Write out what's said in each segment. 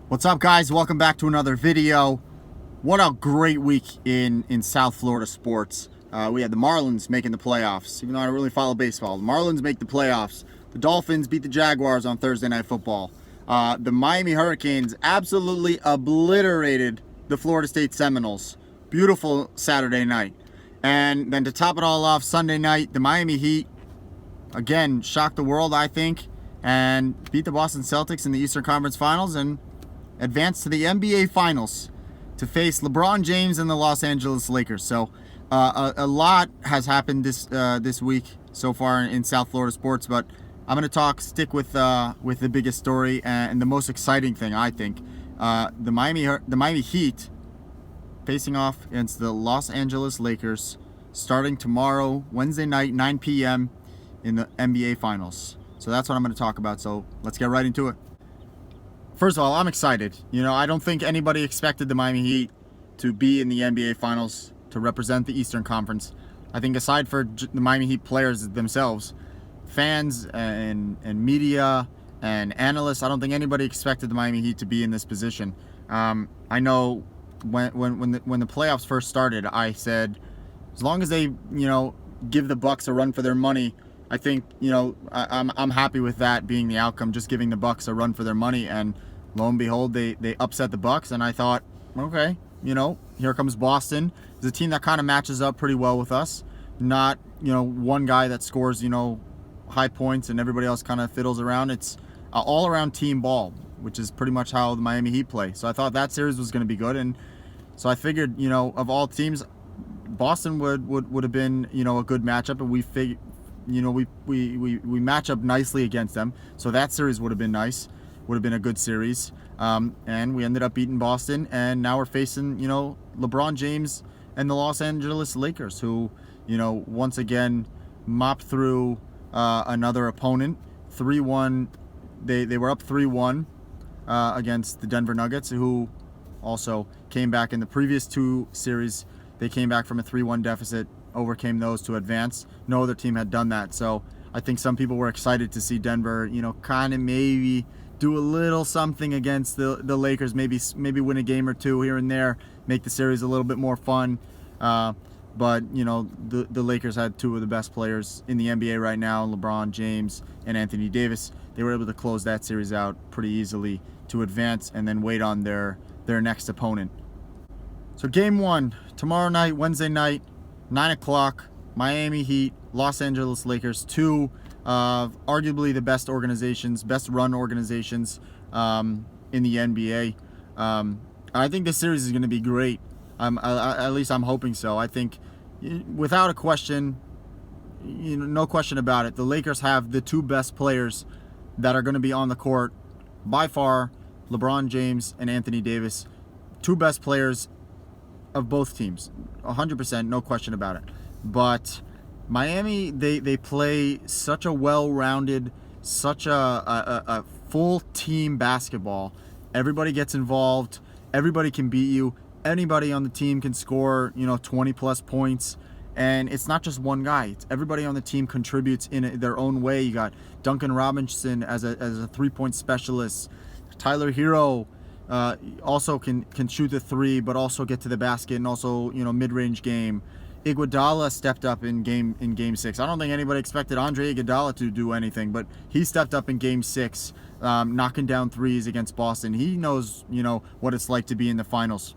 What's up, guys? Welcome back to another video. What a great week in South Florida sports. We had the Marlins making the playoffs. Even though I don't really follow baseball, the Marlins make the playoffs. The Dolphins beat the Jaguars on Thursday Night Football. The Miami Hurricanes absolutely obliterated the Florida State Seminoles. Beautiful Saturday night. And then to top it all off, Sunday night, the Miami Heat, again, shocked the world, I think, and beat the Boston Celtics in the Eastern Conference Finals and advanced to the NBA Finals to face LeBron James and the Los Angeles Lakers. So a lot has happened this week so far in South Florida sports, but I'm going to stick with the biggest story and the most exciting thing, I think. The Miami Heat facing off against the Los Angeles Lakers starting tomorrow, Wednesday night, 9 p.m. in the NBA Finals. So that's what I'm going to talk about. So let's get right into it. First of all, I'm excited. I don't think anybody expected the Miami Heat to be in the NBA Finals to represent the Eastern Conference. I think aside for the Miami Heat players themselves, fans and media and analysts, I don't think anybody expected the Miami Heat to be in this position. I know when the playoffs first started, I said, as long as they give the Bucks a run for their money, I think I'm happy with that being the outcome, just giving the Bucks a run for their money. And lo and behold, they upset the Bucks, and I thought, okay, here comes Boston. It's a team that kind of matches up pretty well with us. Not one guy that scores high points and everybody else kind of fiddles around. It's an all-around team ball, which is pretty much how the Miami Heat play. So I thought that series was going to be good, and so I figured of all teams, Boston would have been a good matchup, and we match up nicely against them. So that series would have been nice. Would have been a good series, and we ended up beating Boston, and now we're facing LeBron James and the Los Angeles Lakers, who once again mopped through another opponent. 3-1. They were up 3-1 against the Denver Nuggets, who also came back in the previous two series. They came back from a 3-1 deficit, overcame those to advance. No other team had done that, so I think some people were excited to see Denver kind of maybe do a little something against the Lakers, maybe win a game or two here and there, make the series a little bit more fun. But the Lakers had two of the best players in the NBA right now, LeBron James and Anthony Davis. They were able to close that series out pretty easily to advance and then wait on their next opponent. So game one, tomorrow night, Wednesday night, 9 o'clock, Miami Heat, Los Angeles Lakers, two of arguably the best run organizations in the NBA. I think this series is going to be great. At least I'm hoping so. I think, without a question, no question about it, the Lakers have the two best players that are going to be on the court by far, LeBron James and Anthony Davis. Two best players of both teams, 100%, no question about it. But Miami, they play such a well-rounded, such a full team basketball. Everybody gets involved. Everybody can beat you. Anybody on the team can score 20-plus points. And it's not just one guy. It's everybody on the team contributes in their own way. You got Duncan Robinson as a three-point specialist. Tyler Hero also can shoot the three, but also get to the basket and also mid-range game. Iguodala stepped up in game 6. I don't think anybody expected Andre Iguodala to do anything, but he stepped up in game 6, knocking down threes against Boston. He knows what it's like to be in the finals.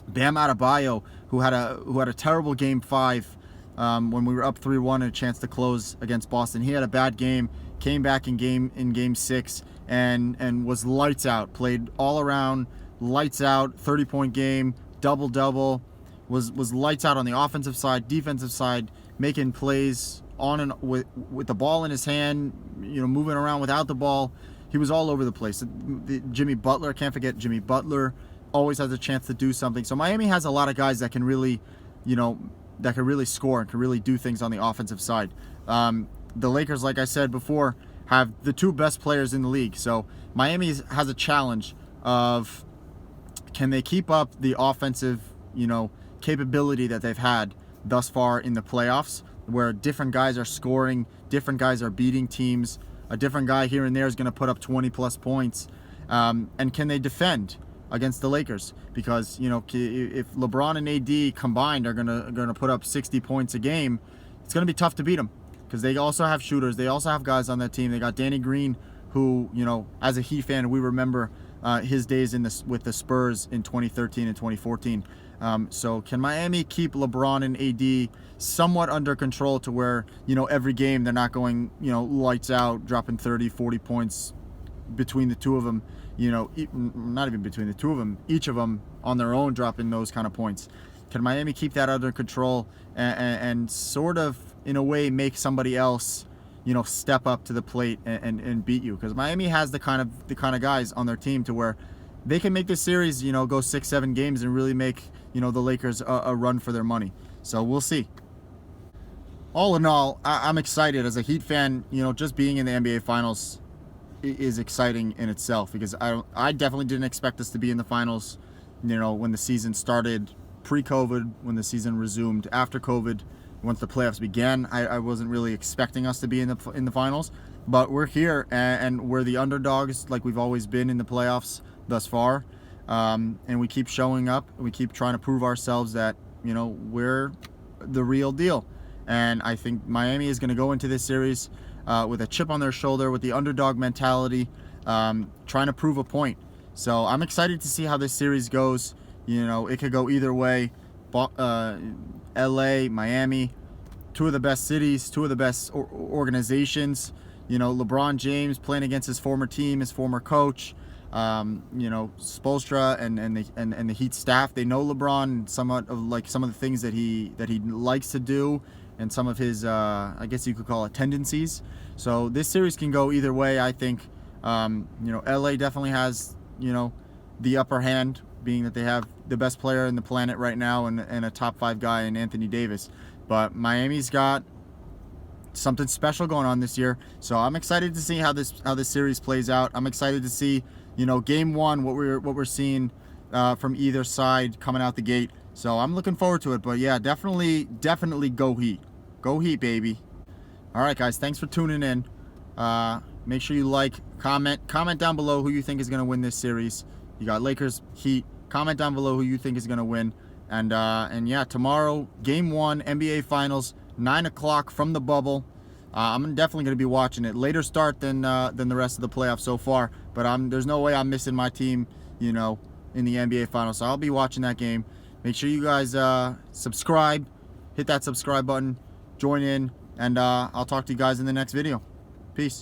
Bam Adebayo, who had a terrible game 5 when we were up 3-1 and a chance to close against Boston. He had a bad game, came back in game 6 and was lights out. Played all around, lights out, 30-point game, double-double. Was lights out on the offensive side, defensive side, making plays on and with the ball in his hand, moving around without the ball. He was all over the place. Jimmy Butler, can't forget Jimmy Butler, always has a chance to do something. So Miami has a lot of guys that can really, score and can really do things on the offensive side. The Lakers, like I said before, have the two best players in the league. So Miami has a challenge of, can they keep up the offensive, capability that they've had thus far in the playoffs, where different guys are scoring, different guys are beating teams, a different guy here and there is going to put up 20 plus points. And can they defend against the Lakers? Because, you know, if LeBron and AD combined are gonna put up 60 points a game, it's gonna be tough to beat them, because they also have shooters. They also have guys on that team. They got Danny Green, who, you know, as a Heat fan, we remember his days with the Spurs in 2013 and 2014. So can Miami keep LeBron and AD somewhat under control to where, you know, every game they're not going, you know, lights out, dropping 30, 40 points between the two of them, you know, not even between the two of them, each of them on their own dropping those kind of points? Can Miami keep that under control and sort of, in a way, make somebody else, you know, step up to the plate and beat you? Because Miami has the kind of guys on their team to where they can make this series, you know, go 6-7 games and really make, you know, the Lakers a run for their money. So we'll see. All in all, I'm excited as a Heat fan. You know, just being in the NBA Finals is exciting in itself, because I definitely didn't expect us to be in the finals, you know, when the season started pre-COVID, when the season resumed after COVID, once the playoffs began. I wasn't really expecting us to be in the finals, but we're here, and we're the underdogs like we've always been in the playoffs thus far, and we keep showing up, and we keep trying to prove ourselves that, you know, we're the real deal. And I think Miami is going to go into this series with a chip on their shoulder, with the underdog mentality, trying to prove a point. So I'm excited to see how this series goes. You know, it could go either way. LA, Miami, two of the best cities, two of the best organizations. You know, LeBron James playing against his former team, his former coach. You know, Spoelstra and the Heat staff, they know LeBron, and somewhat of like some of the things that he likes to do, and some of his I guess you could call it tendencies. So this series can go either way. I think you know, LA definitely has, you know, the upper hand, being that they have the best player in the planet right now, and a top 5 guy in Anthony Davis. But Miami's got something special going on this year. So I'm excited to see how this series plays out. I'm excited to see, you know, game 1, what we're seeing from either side coming out the gate. So I'm looking forward to it. But yeah, definitely go Heat. Go Heat, baby. All right, guys, thanks for tuning in. Make sure you like, comment down below who you think is going to win this series. You got Lakers, Heat. Comment down below who you think is going to win. And yeah, tomorrow, game 1, NBA Finals, 9 o'clock from the bubble. I'm definitely going to be watching it. Later start than the rest of the playoffs so far. But there's no way I'm missing my team, you know, in the NBA Finals. So I'll be watching that game. Make sure you guys subscribe. Hit that subscribe button. Join in. And I'll talk to you guys in the next video. Peace.